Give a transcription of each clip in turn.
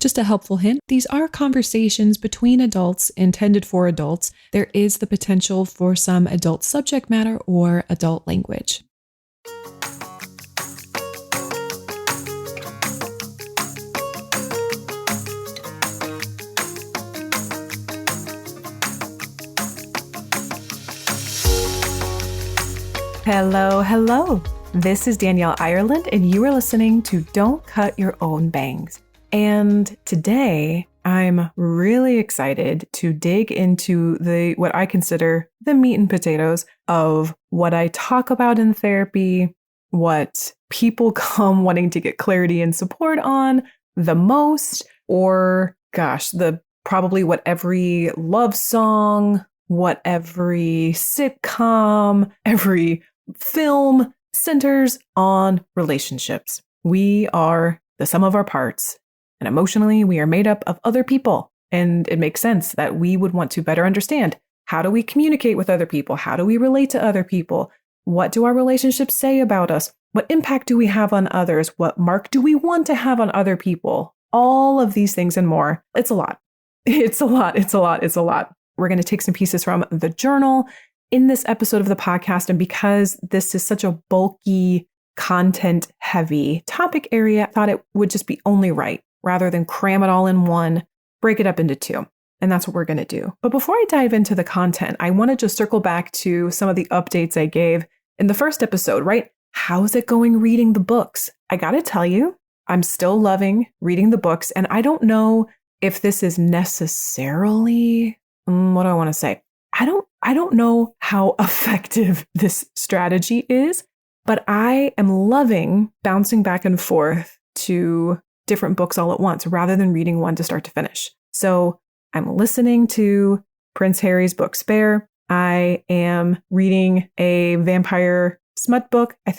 Just a helpful hint, these are conversations between adults intended for adults. There is the potential for some adult subject matter or adult language. Hello. This is Danielle Ireland, and you are listening to Don't Cut Your Own Bangs. And today, I'm really excited to dig into what I consider the meat and potatoes of what I talk about in therapy, what people come wanting to get clarity and support on the most, or probably what every love song, what every sitcom, every film centers on relationships. We are the sum of our parts, and emotionally, we are made up of other people. And it makes sense that we would want to better understand, how do we communicate with other people? How do we relate to other people? What do our relationships say about us? What impact do we have on others? What mark do we want to have on other people? All of these things and more. It's a lot. It's a lot. We're going to take some pieces from the journal in this episode of the podcast. And because this is such a bulky, content heavy topic area, I thought it would just be only right, rather than cram it all in one, break it up into two. And that's what we're going to do. But before I dive into the content, I want to just circle back to some of the updates I gave in the first episode, right? How's it going reading the books? I got to tell you, I'm still loving reading the books. And I don't know if this is necessarily, what do I want to say? I don't know how effective this strategy is, but I am loving bouncing back and forth to different books all at once rather than reading one to start to finish. So I'm listening to Prince Harry's book Spare. I am reading a vampire smut book I'm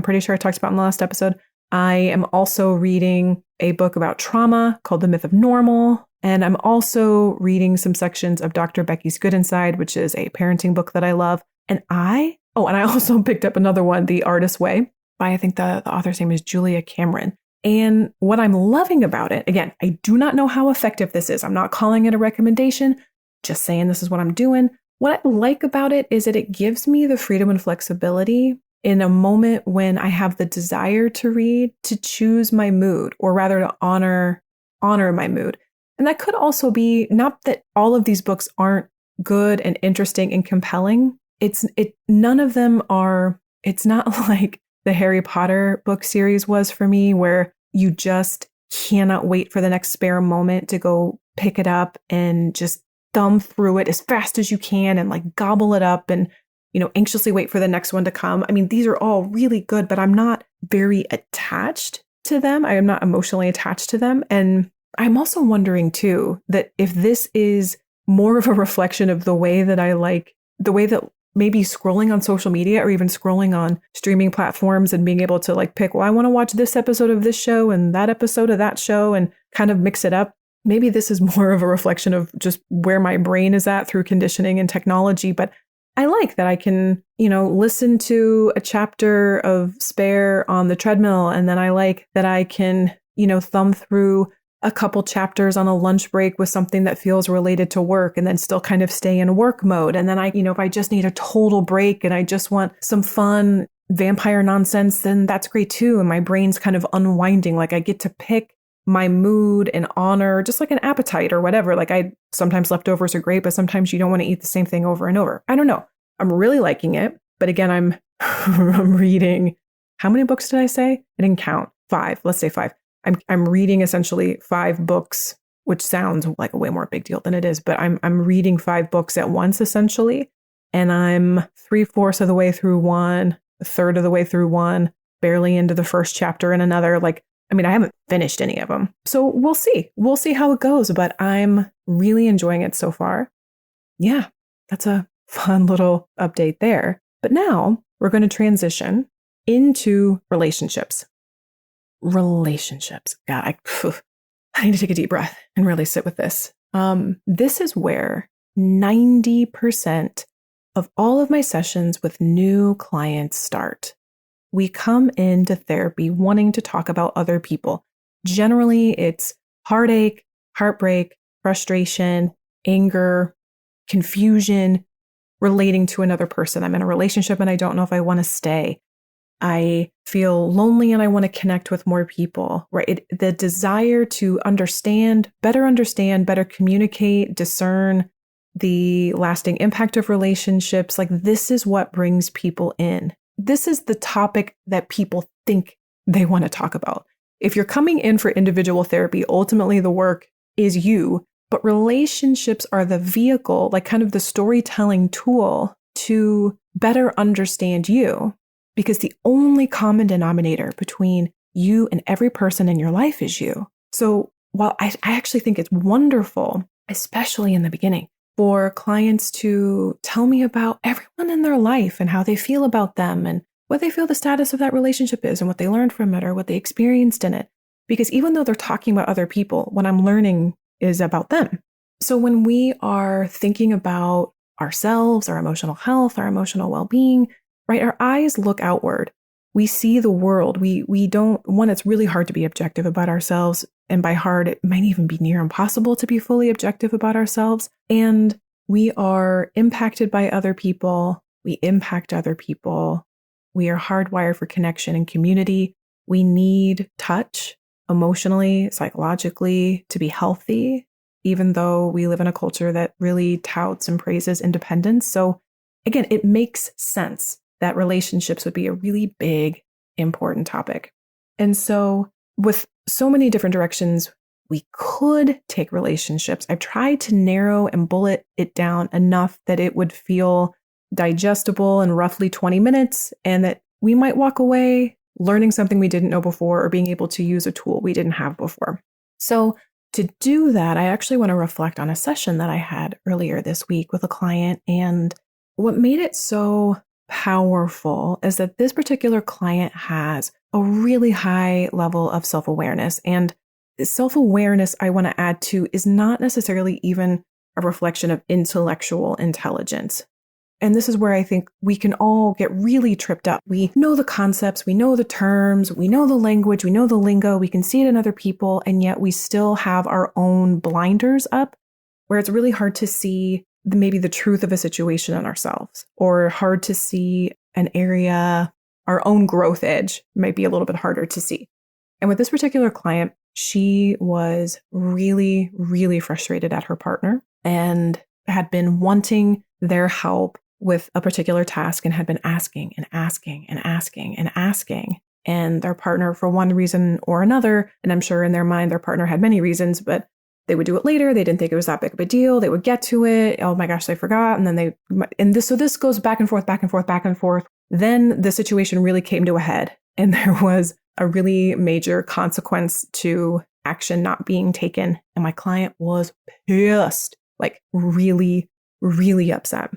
pretty sure I talked about in the last episode. I am also reading a book about trauma called The Myth of Normal. And I'm also reading some sections of Dr. Becky's Good Inside, which is a parenting book that I love. And I also picked up another one, The Artist's Way, by I think the author's name is Julia Cameron. And what I'm loving about it, again, I do not know how effective this is. I'm not calling it a recommendation, just saying this is what I'm doing. What I like about it is that it gives me the freedom and flexibility in a moment when I have the desire to read, to choose my mood, or rather to honor my mood. And that could also be, not that all of these books aren't good and interesting and compelling. None of them are, it's not like the Harry Potter book series was for me, where you just cannot wait for the next spare moment to go pick it up and just thumb through it as fast as you can and like gobble it up and, anxiously wait for the next one to come. I mean, these are all really good, but I'm not very attached to them. I am not emotionally attached to them. And I'm also wondering too, that if this is more of a reflection of the way that maybe scrolling on social media or even scrolling on streaming platforms and being able to like pick, I want to watch this episode of this show and that episode of that show and kind of mix it up. Maybe this is more of a reflection of just where my brain is at through conditioning and technology. But I like that I can, listen to a chapter of Spare on the treadmill. And then I like that I can, thumb through a couple chapters on a lunch break with something that feels related to work and then still kind of stay in work mode. And then if I just need a total break and I just want some fun vampire nonsense, then that's great too. And my brain's kind of unwinding. Like I get to pick my mood and honor, just like an appetite or whatever. Like sometimes leftovers are great, but sometimes you don't want to eat the same thing over and over. I don't know. I'm really liking it. But again, I'm reading, how many books did I say? I didn't count. 5. Let's say 5. I'm reading essentially 5 books, which sounds like a way more big deal than it is, but I'm reading 5 books at once essentially. And I'm 3/4 of the way through one, 1/3 of the way through one, barely into the first chapter in another. I haven't finished any of them. So we'll see. We'll see how it goes, but I'm really enjoying it so far. Yeah, that's a fun little update there. But now we're going to transition into relationships. God, I need to take a deep breath and really sit with this. This is where 90% of all of my sessions with new clients start. We come into therapy wanting to talk about other people. Generally, it's heartache, heartbreak, frustration, anger, confusion relating to another person. I'm in a relationship and I don't know if I want to stay. I feel lonely and I want to connect with more people, right? The desire to understand, better communicate, discern the lasting impact of relationships. Like, this is what brings people in. This is the topic that people think they want to talk about. If you're coming in for individual therapy, ultimately the work is you, but relationships are the vehicle, like kind of the storytelling tool to better understand you. Because the only common denominator between you and every person in your life is you. So while I actually think it's wonderful, especially in the beginning, for clients to tell me about everyone in their life and how they feel about them and what they feel the status of that relationship is and what they learned from it or what they experienced in it. Because even though they're talking about other people, what I'm learning is about them. So when we are thinking about ourselves, our emotional health, our emotional well-being, right? Our eyes look outward. We see the world. We don't, one, it's really hard to be objective about ourselves. And by hard, it might even be near impossible to be fully objective about ourselves. And we are impacted by other people. We impact other people. We are hardwired for connection and community. We need touch emotionally, psychologically to be healthy, even though we live in a culture that really touts and praises independence. So again, it makes sense that relationships would be a really big, important topic. And so with so many different directions we could take relationships, I've tried to narrow and bullet it down enough that it would feel digestible in roughly 20 minutes and that we might walk away learning something we didn't know before or being able to use a tool we didn't have before. So to do that, I actually want to reflect on a session that I had earlier this week with a client. And what made it so powerful is that this particular client has a really high level of self-awareness. And self-awareness, I want to add to, is not necessarily even a reflection of intellectual intelligence. And this is where I think we can all get really tripped up. We know the concepts, we know the terms, we know the language, we know the lingo, we can see it in other people, and yet we still have our own blinders up, where it's really hard to see maybe the truth of a situation in ourselves, or hard to see an area, our own growth edge might be a little bit harder to see. And with this particular client, she was really, really frustrated at her partner and had been wanting their help with a particular task and had been asking and asking and asking and asking. And their partner, for one reason or another, and I'm sure in their mind, their partner had many reasons, but they would do it later. They didn't think it was that big of a deal. They would get to it. Oh my gosh, they forgot. And then so this goes back and forth, back and forth, back and forth. Then the situation really came to a head. And there was a really major consequence to action not being taken. And my client was pissed, like really, really upset.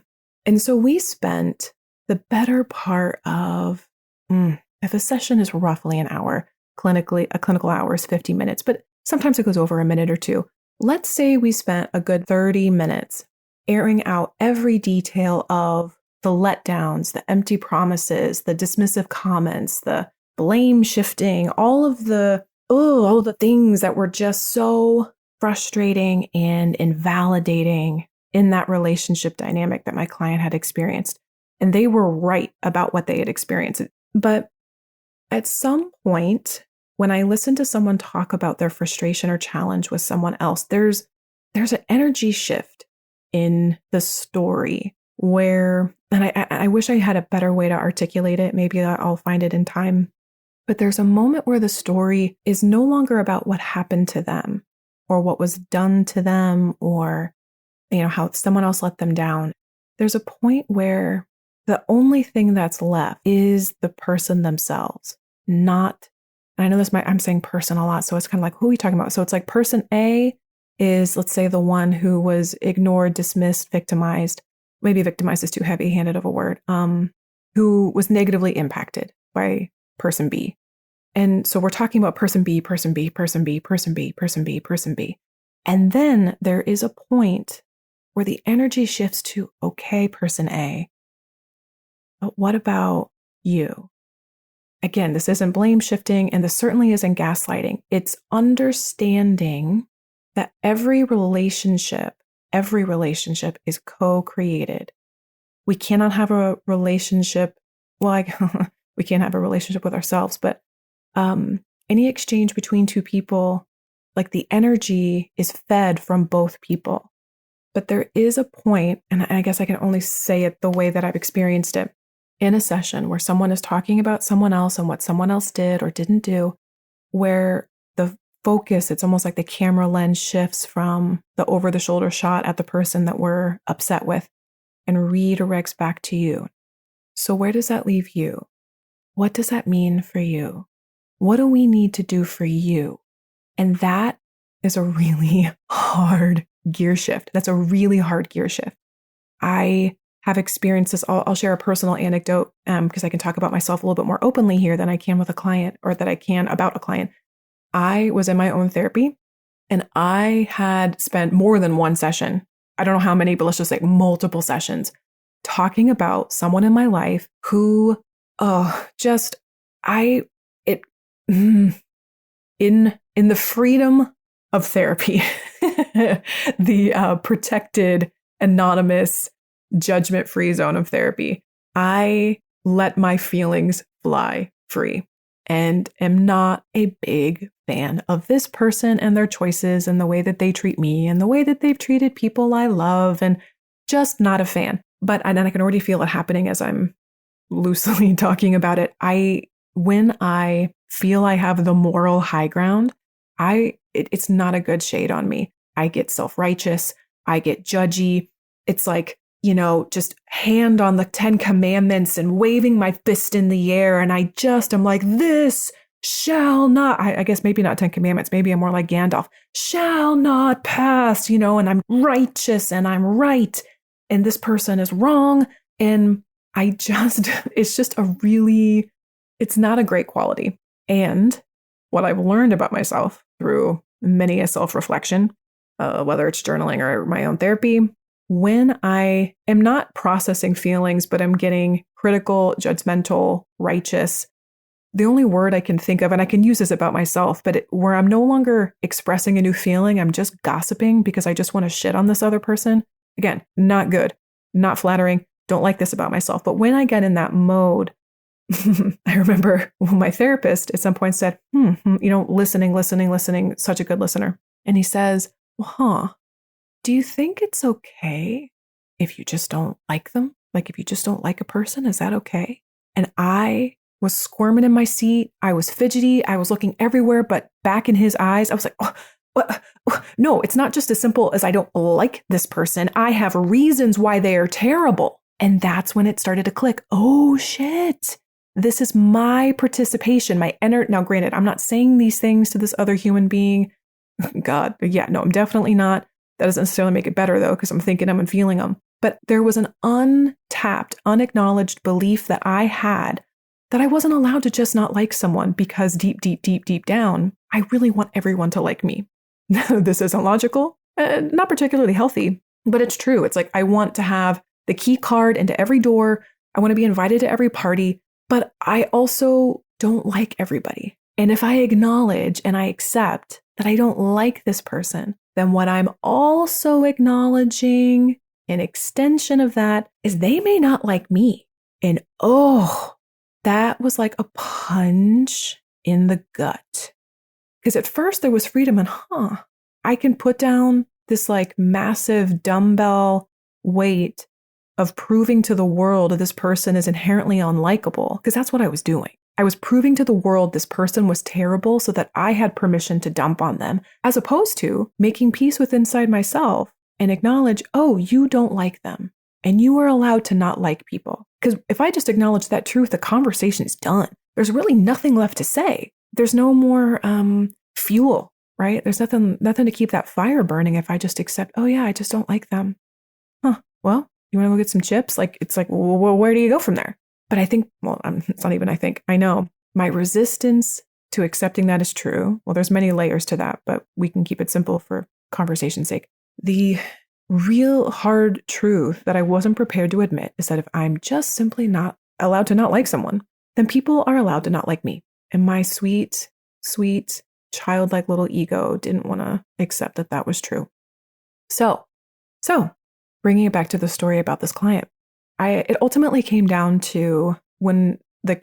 And so we spent the better part of, if a session is roughly an hour, a clinical hour is 50 minutes, but sometimes it goes over a minute or two. Let's say we spent a good 30 minutes airing out every detail of the letdowns, the empty promises, the dismissive comments, the blame shifting, all the things that were just so frustrating and invalidating in that relationship dynamic that my client had experienced. And they were right about what they had experienced. But at some point, when I listen to someone talk about their frustration or challenge with someone else, there's an energy shift in the story where, and I wish I had a better way to articulate it. Maybe I'll find it in time. But there's a moment where the story is no longer about what happened to them or what was done to them or, how someone else let them down. There's a point where the only thing that's left is the person themselves, not, and I know I'm saying person a lot, so it's kind of like, who are we talking about? So it's like person A is, let's say, the one who was ignored, dismissed, victimized. Maybe victimized is too heavy-handed of a word, who was negatively impacted by person B. And so we're talking about person B, person B, person B, person B, person B, person B. And then there is a point where the energy shifts to, okay, person A, but what about you? again, this isn't blame shifting, and this certainly isn't gaslighting. It's understanding that every relationship is co-created. We cannot have a relationship, well, we can't have a relationship with ourselves, but any exchange between two people, like the energy is fed from both people. But there is a point, and I guess I can only say it the way that I've experienced it, in a session where someone is talking about someone else and what someone else did or didn't do, where the focus, it's almost like the camera lens shifts from the over-the-shoulder shot at the person that we're upset with and redirects back to you. So where does that leave you? What does that mean for you? What do we need to do for you? And that is a really hard gear shift. That's a really hard gear shift. I have experienced this. I'll share a personal anecdote because I can talk about myself a little bit more openly here than I can with a client, or that I can about a client. I was in my own therapy and I had spent more than one session. I don't know how many, but let's just say multiple sessions talking about someone in my life who, in the freedom of therapy, the protected, anonymous, judgment-free zone of therapy, I let my feelings fly free and am not a big fan of this person and their choices and the way that they treat me and the way that they've treated people I love, and just not a fan. But and I can already feel it happening as I'm loosely talking about it. When I feel I have the moral high ground, it's not a good shade on me. I get self-righteous. I get judgy. It's like, just hand on the 10 commandments and waving my fist in the air. And I'm like, this shall not, I guess maybe not 10 commandments. Maybe I'm more like Gandalf, shall not pass, and I'm righteous and I'm right. And this person is wrong. And it's not a great quality. And what I've learned about myself through many a self-reflection, whether it's journaling or my own therapy, when I am not processing feelings, but I'm getting critical, judgmental, righteous, the only word I can think of, and I can use this about myself, but where I'm no longer expressing a new feeling, I'm just gossiping because I just want to shit on this other person. Again, not good, not flattering, don't like this about myself. But when I get in that mode, I remember my therapist at some point said, listening, such a good listener. And he says, do you think it's okay if you just don't like them? Like if you just don't like a person, is that okay? And I was squirming in my seat. I was fidgety. I was looking everywhere, but back in his eyes, I was like, no, it's not just as simple as I don't like this person. I have reasons why they are terrible. And that's when it started to click. Oh, shit. This is my participation, my energy. Now, granted, I'm not saying these things to this other human being. God, yeah, no, I'm definitely not. That doesn't necessarily make it better, though, because I'm thinking them and feeling them. But there was an untapped, unacknowledged belief that I had that I wasn't allowed to just not like someone because deep down, I really want everyone to like me. This isn't logical, not particularly healthy, but it's true. It's like I want to have the key card into every door. I want to be invited to every party, but I also don't like everybody. And if I acknowledge and I accept that I don't like this person, then what I'm also acknowledging, an extension of that, is they may not like me. And that was like a punch in the gut. Because at first there was freedom and I can put down this like massive dumbbell weight of proving to the world that this person is inherently unlikable, because that's what I was doing. I was proving to the world this person was terrible so that I had permission to dump on them, as opposed to making peace with inside myself and acknowledge, you don't like them and you are allowed to not like people. Because if I just acknowledge that truth, the conversation is done. There's really nothing left to say. There's no more fuel, right? There's nothing to keep that fire burning if I just accept, I just don't like them. Well, you want to go get some chips? Like, it's like, well, where do you go from there? But I think, it's not even I think, I know my resistance to accepting that is true. Well, there's many layers to that, but we can keep it simple for conversation's sake. The real hard truth that I wasn't prepared to admit is that if I'm just simply not allowed to not like someone, then people are allowed to not like me. And my sweet, sweet, childlike little ego didn't want to accept that that was true. So bringing it back to the story about this client, it ultimately came down to when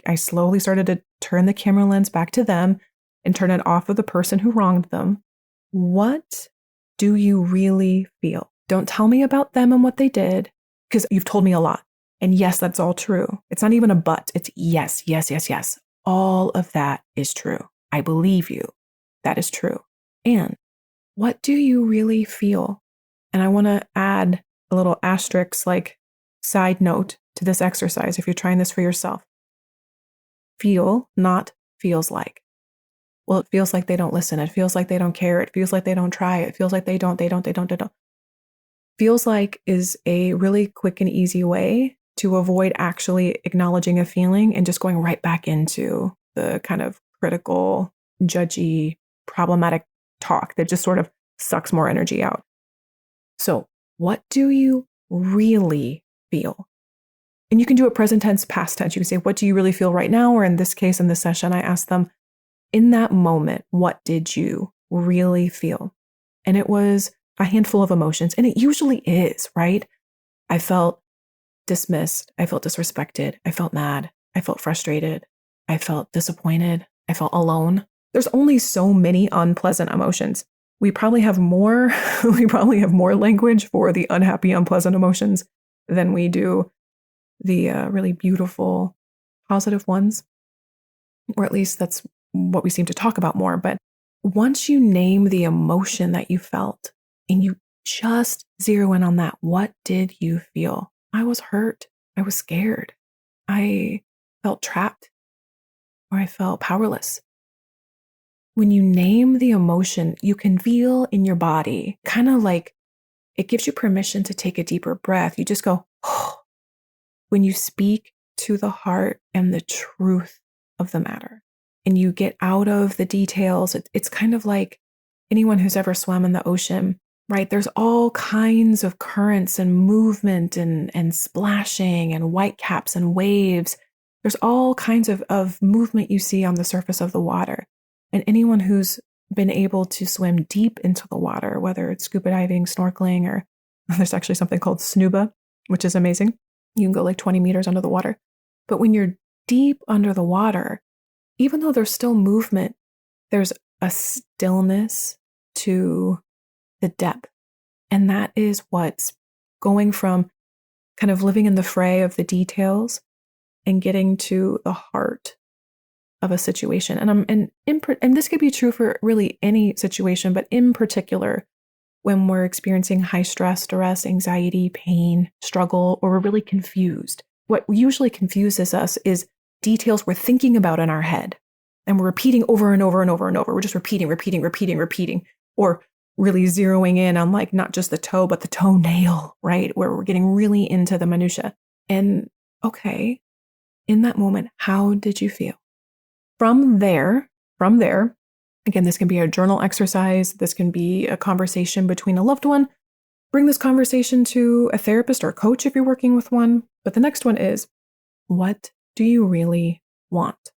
I slowly started to turn the camera lens back to them and turn it off of the person who wronged them. What do you really feel? Don't tell me about them and what they did, because you've told me a lot. And yes, that's all true. It's not even a but. It's yes, yes, yes, yes. All of that is true. I believe you. That is true. And what do you really feel? And I want to add a little asterisk, like side note to this exercise if you're trying this for yourself. Feel, not feels like. Well, it feels like they don't listen. It feels like they don't care. It feels like they don't try. It feels like they don't. Feels like is a really quick and easy way to avoid actually acknowledging a feeling and just going right back into the kind of critical, judgy, problematic talk that just sort of sucks more energy out. So what do you really feel? And you can do it present tense, past tense. You can say, what do you really feel right now? Or in this case, in this session, I asked them, in that moment, what did you really feel? And it was a handful of emotions. And it usually is, right? I felt dismissed. I felt disrespected. I felt mad. I felt frustrated. I felt disappointed. I felt alone. There's only so many unpleasant emotions. We probably have more language for the unhappy, unpleasant emotions than we do the really beautiful, positive ones. Or at least that's what we seem to talk about more. But once you name the emotion that you felt and you just zero in on that, what did you feel? I was hurt. I was scared. I felt trapped, or I felt powerless. When you name the emotion, you can feel in your body, kind of like it gives you permission to take a deeper breath. You just go, oh, when you speak to the heart and the truth of the matter, and you get out of the details. It's kind of like anyone who's ever swam in the ocean, right? There's all kinds of currents and movement and splashing and whitecaps and waves. There's all kinds of movement you see on the surface of the water. And anyone who's been able to swim deep into the water, whether it's scuba diving, snorkeling, or there's actually something called snuba, which is amazing. You can go like 20 meters under the water. But when you're deep under the water, even though there's still movement, there's a stillness to the depth. And that is what's going from kind of living in the fray of the details and getting to the heart of a situation. And this could be true for really any situation, but in particular, when we're experiencing high stress, duress, anxiety, pain, struggle, or we're really confused. What usually confuses us is details we're thinking about in our head. And we're repeating over and over and over and over. We're just repeating, or really zeroing in on like not just the toe, but the toenail, right? Where we're getting really into the minutia. And okay, in that moment, how did you feel? From there, again, this can be a journal exercise. This can be a conversation between a loved one. Bring this conversation to a therapist or a coach if you're working with one. But the next one is, what do you really want?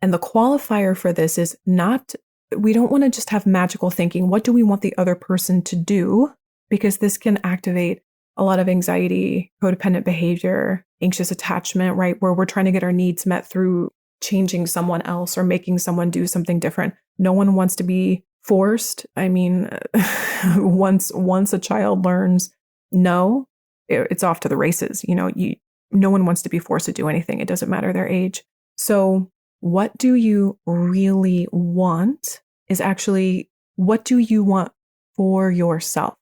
And the qualifier for this is not, we don't want to just have magical thinking. What do we want the other person to do? Because this can activate a lot of anxiety, codependent behavior, anxious attachment, right? Where we're trying to get our needs met through changing someone else or making someone do something different. No one wants to be forced. I mean, once a child learns no, it's off to the races. No one wants to be forced to do anything. It doesn't matter their age. So what do you really want is actually, what do you want for yourself?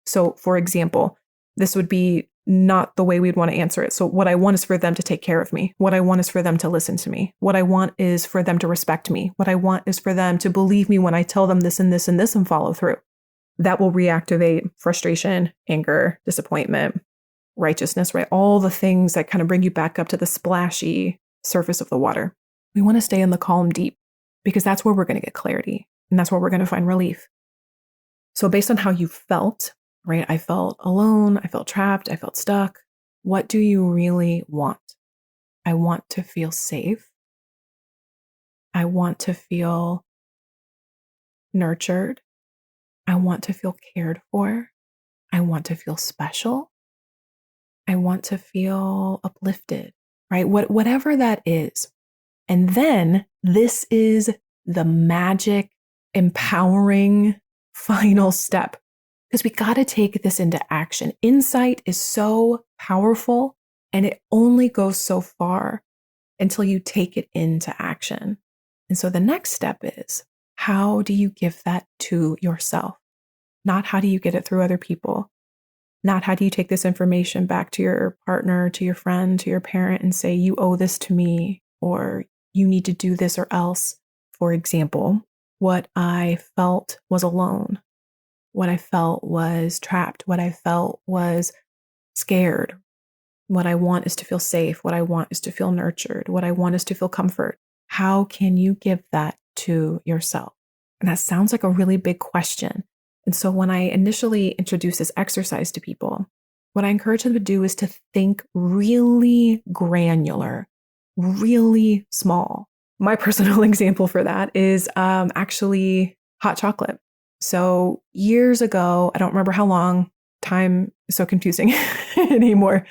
So for example, this would be not the way we'd want to answer it. So what I want is for them to take care of me. What I want is for them to listen to me. What I want is for them to respect me. What I want is for them to believe me when I tell them this and this and this and follow through. That will reactivate frustration, anger, disappointment, righteousness, right? All the things that kind of bring you back up to the splashy surface of the water. We want to stay in the calm deep because that's where we're going to get clarity and that's where we're going to find relief. So based on how you felt, right? I felt alone. I felt trapped. I felt stuck. What do you really want? I want to feel safe. I want to feel nurtured. I want to feel cared for. I want to feel special. I want to feel uplifted, right? Whatever that is. And then this is the magic, empowering final step, because we got to take this into action. Insight is so powerful and it only goes so far until you take it into action. And so the next step is, how do you give that to yourself? Not how do you get it through other people? Not how do you take this information back to your partner, to your friend, to your parent and say, you owe this to me, or you need to do this or else. For example, what I felt was alone. What I felt was trapped. What I felt was scared. What I want is to feel safe. What I want is to feel nurtured. What I want is to feel comfort. How can you give that to yourself? And that sounds like a really big question. And so when I initially introduce this exercise to people, what I encourage them to do is to think really granular, really small. My personal example for that is actually hot chocolate. So years ago, I don't remember how long, time is so confusing anymore.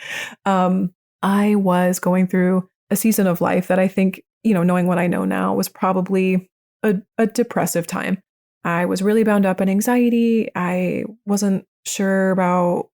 I was going through a season of life that I think, knowing what I know now, was probably a depressive time. I was really bound up in anxiety. I wasn't sure about,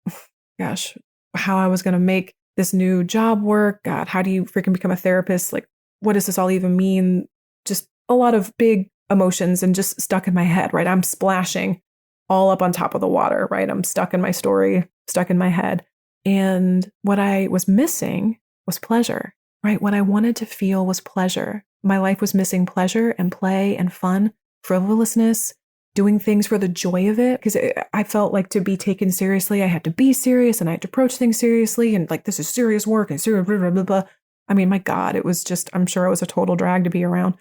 how I was going to make this new job work. God, how do you freaking become a therapist? Like, what does this all even mean? Just a lot of big emotions and just stuck in my head, right? I'm splashing all up on top of the water, right? I'm stuck in my story, stuck in my head. And what I was missing was pleasure, right? What I wanted to feel was pleasure. My life was missing pleasure and play and fun, frivolousness, doing things for the joy of it. Because I felt like to be taken seriously, I had to be serious and I had to approach things seriously. And like, this is serious work and serious, blah, blah, blah, blah. I mean, my God, it was just, I'm sure it was a total drag to be around.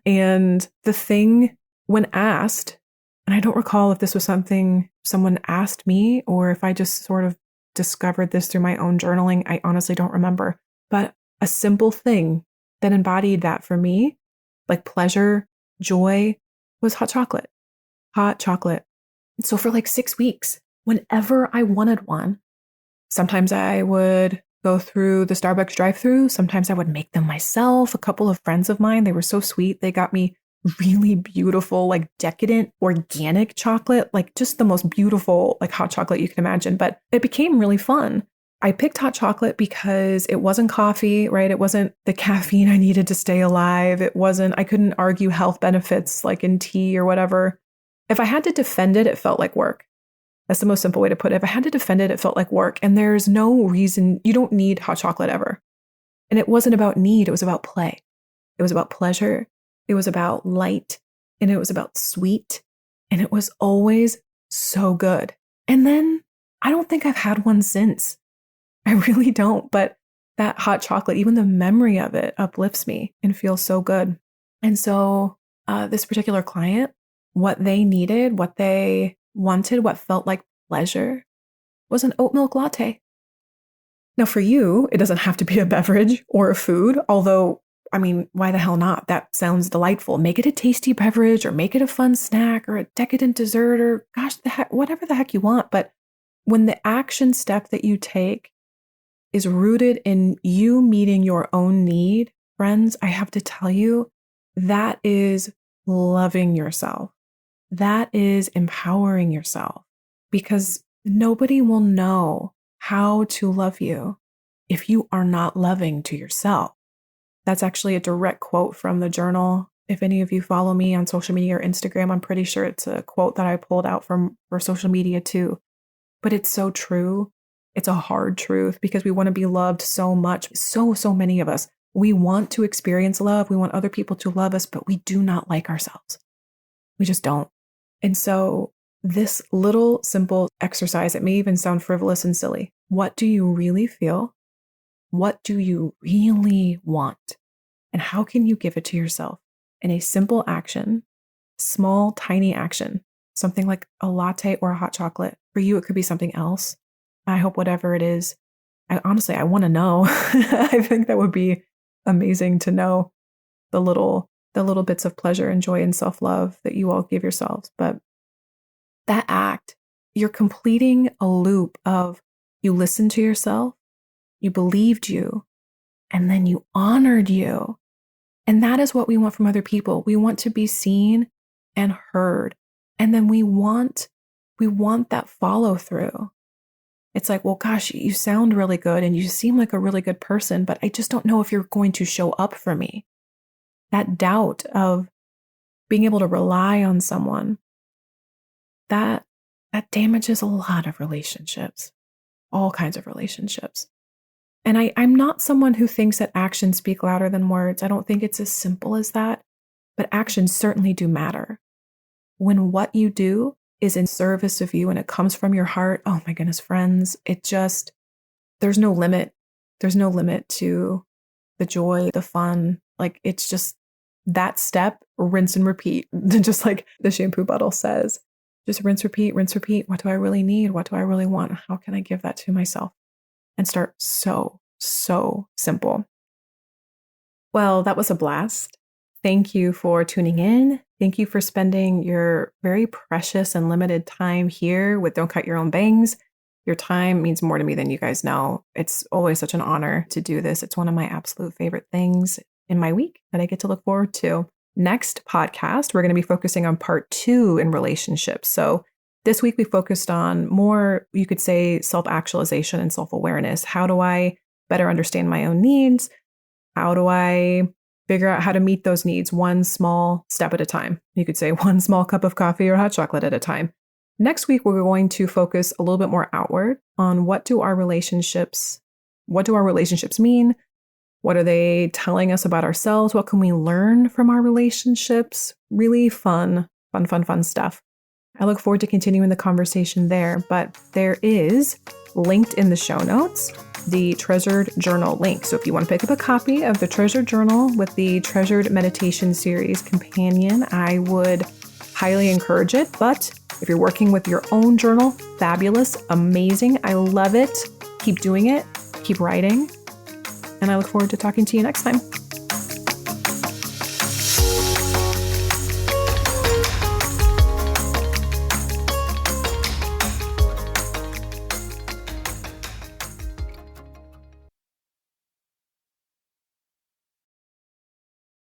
And the thing, when asked, and I don't recall if this was something someone asked me or if I just sort of discovered this through my own journaling, I honestly don't remember. But a simple thing that embodied that for me, like pleasure, joy, was hot chocolate. Hot chocolate. And so for like 6 weeks, whenever I wanted one, sometimes I would go through the Starbucks drive-thru. Sometimes I would make them myself. A couple of friends of mine, they were so sweet. They got me really beautiful, like decadent, organic chocolate, like just the most beautiful, like hot chocolate you can imagine. But it became really fun. I picked hot chocolate because it wasn't coffee, right? It wasn't the caffeine I needed to stay alive. I couldn't argue health benefits like in tea or whatever. If I had to defend it, it felt like work. That's the most simple way to put it. If I had to defend it, it felt like work. And there's no reason, you don't need hot chocolate ever. And it wasn't about need, it was about play. It was about pleasure. It was about light. And it was about sweet. And it was always so good. And then I don't think I've had one since. I really don't. But that hot chocolate, even the memory of it uplifts me and feels so good. And so this particular client, what they needed, what they wanted, what felt like pleasure was an oat milk latte. Now for you, it doesn't have to be a beverage or a food, although, I mean, why the hell not? That sounds delightful. Make it a tasty beverage or make it a fun snack or a decadent dessert or whatever the heck you want. But when the action step that you take is rooted in you meeting your own need, friends, I have to tell you, that is loving yourself. That is empowering yourself, because nobody will know how to love you if you are not loving to yourself. That's actually a direct quote from the journal. If any of you follow me on social media or Instagram, I'm pretty sure it's a quote that I pulled out for social media too. But it's so true. It's a hard truth because we want to be loved so much. So many of us, we want to experience love. We want other people to love us, but we do not like ourselves. We just don't. And so this little simple exercise, it may even sound frivolous and silly. What do you really feel? What do you really want? And how can you give it to yourself in a simple action, small, tiny action, something like a latte or a hot chocolate? For you, it could be something else. I hope whatever it is, I want to know. I think that would be amazing to know the little the little bits of pleasure and joy and self-love that you all give yourselves. But that act, you're completing a loop of you listened to yourself, you believed you, and then you honored you. And that is what we want from other people. We want to be seen and heard. And then we want that follow through. It's like, well, gosh, you sound really good and you seem like a really good person, but I just don't know if you're going to show up for me. That doubt of being able to rely on someone, that damages a lot of relationships, all kinds of relationships. And I'm not someone who thinks that actions speak louder than words. I don't think it's as simple as that, but actions certainly do matter. When what you do is in service of you and it comes from your heart, oh my goodness, friends, there's no limit. There's no limit to the joy, the fun. Like, it's just that step, rinse and repeat, just like the shampoo bottle says. Just rinse, repeat, rinse, repeat. What do I really need? What do I really want? How can I give that to myself? And start so simple. Well, that was a blast. Thank you for tuning in. Thank you for spending your very precious and limited time here with Don't Cut Your Own Bangs. Your time means more to me than you guys know. It's always such an honor to do this. It's one of my absolute favorite things in my week that I get to look forward to. Next podcast, we're going to be focusing on part 2 in relationships. So this week we focused on more, you could say, self-actualization and self-awareness. How do I better understand my own needs? How do I figure out how to meet those needs one small step at a time? You could say one small cup of coffee or hot chocolate at a time. Next week, we're going to focus a little bit more outward on what do our relationships mean? What are they telling us about ourselves? What can we learn from our relationships? Really fun stuff. I look forward to continuing the conversation there, but there is linked in the show notes the Treasured Journal link. So if you want to pick up a copy of the Treasured Journal with the Treasured Meditation Series companion, I would highly encourage it. But if you're working with your own journal, fabulous, amazing. I love it. Keep doing it. Keep writing. And I look forward to talking to you next time.